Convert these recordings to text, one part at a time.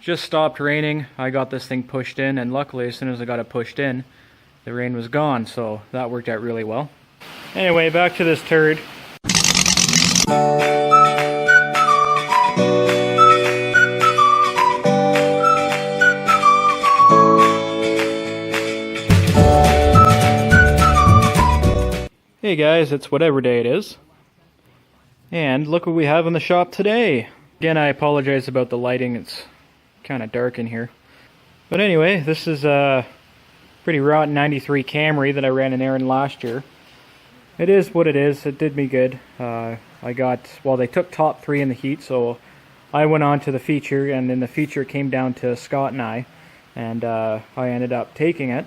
just stopped raining. I got this thing pushed in, and luckily as soon as I got it pushed in, the rain was gone, so that worked out really well. Anyway, back to this turd. Hey guys, it's whatever day it is. And look what we have in the shop today. Again, I apologize about the lighting, it's kind of dark in here. But anyway, this is a pretty rotten 93 Camry that I ran an errand last year. It is what it is, it did me good. They took top 3 in the heat, so I went on to the feature, and then the feature came down to Scott and I ended up taking it.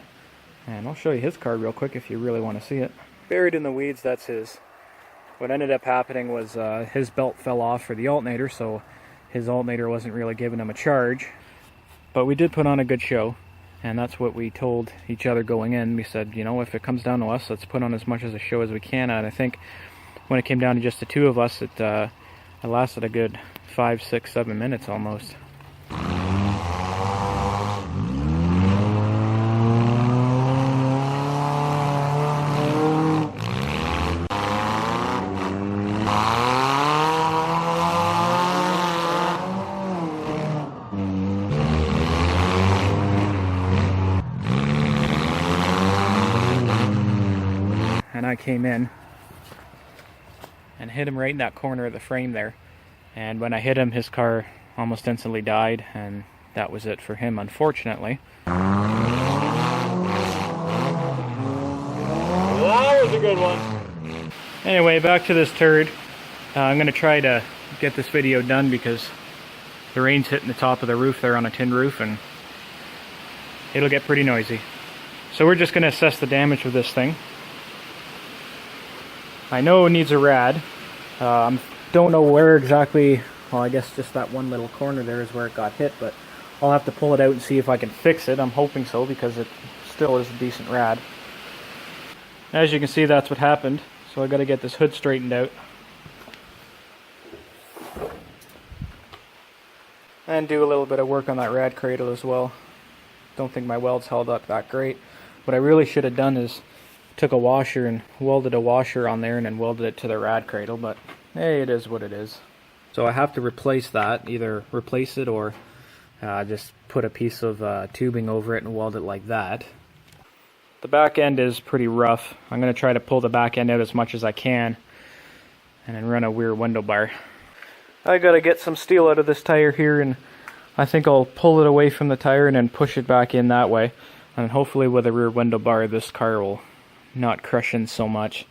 And I'll show you his car real quick if you really want to see it. Buried in the weeds, that's his. What ended up happening was his belt fell off for the alternator, so his alternator wasn't really giving him a charge. But we did put on a good show, and that's what we told each other going in. We said, you know, if it comes down to us, let's put on as much as a show as we can. And I think when it came down to just the two of us, it lasted a good 5, 6, 7 minutes almost. And I came in and hit him right in that corner of the frame there. And when I hit him, his car almost instantly died, and that was it for him, unfortunately. That was a good one. Anyway, back to this turd. I'm going to try to get this video done because the rain's hitting the top of the roof there on a tin roof, and it'll get pretty noisy. So we're just going to assess the damage of this thing. I know it needs a rad. Don't know where exactly, well, I guess just that one little corner there is where it got hit, but I'll have to pull it out and see if I can fix it. I'm hoping so, because it still is a decent rad. As you can see, that's what happened. So I got to get this hood straightened out. And do a little bit of work on that rad cradle as well. Don't think my welds held up that great. What I really should have done is took a washer and welded a washer on there and then welded it to the rad cradle, but hey, it is what it is. So I have to replace that, either replace it or just put a piece of tubing over it and weld it like that. The back end is pretty rough. I'm going to try to pull the back end out as much as I can and then run a rear window bar. I got to get some steel out of this tire here, and I think I'll pull it away from the tire and then push it back in that way. And hopefully with a rear window bar, this car will not crush in so much.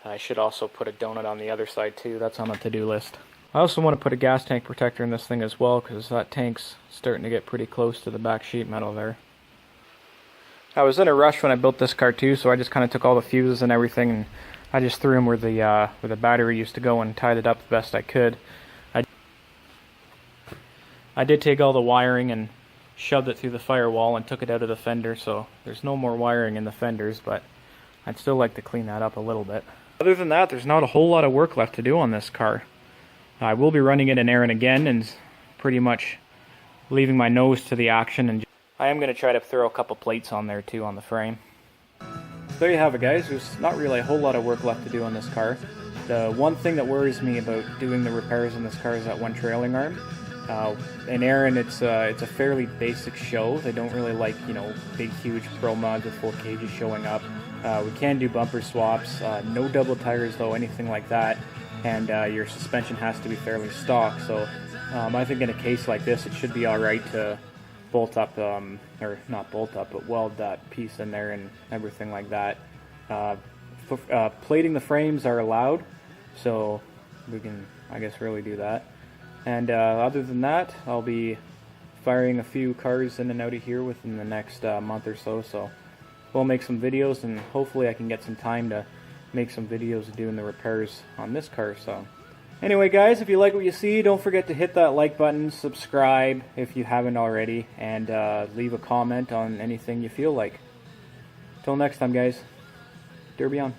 I should also put a donut on the other side too. That's on the to-do list. I also want to put a gas tank protector in this thing as well, because that tank's starting to get pretty close to the back sheet metal there. I was in a rush when I built this car too, so I just kind of took all the fuses and everything and I just threw them where the battery used to go and tied it up the best I could. I did take all the wiring and shoved it through the firewall and took it out of the fender, so there's no more wiring in the fenders, but I'd still like to clean that up a little bit. Other than that, there's not a whole lot of work left to do on this car. I will be running it an errand again and pretty much leaving my nose to the action, and I am going to try to throw a couple plates on there too on the frame. There you have it, guys. There's not really a whole lot of work left to do on this car. The one thing that worries me about doing the repairs on this car is that one trailing arm. In Aaron, it's a fairly basic show. They don't really like, you know, big, huge pro mods with full cages showing up. We can do bumper swaps, no double tires though, anything like that, and your suspension has to be fairly stock. So I think in a case like this, it should be alright to bolt up, or not bolt up, but weld that piece in there and everything like that. Plating the frames are allowed, so we can, I guess, really do that. And other than that, I'll be firing a few cars in and out of here within the next month or so. So we'll make some videos, and hopefully I can get some time to make some videos of doing the repairs on this car. So anyway, guys, if you like what you see, don't forget to hit that like button, subscribe if you haven't already, and leave a comment on anything you feel like. Till next time, guys. Derby on.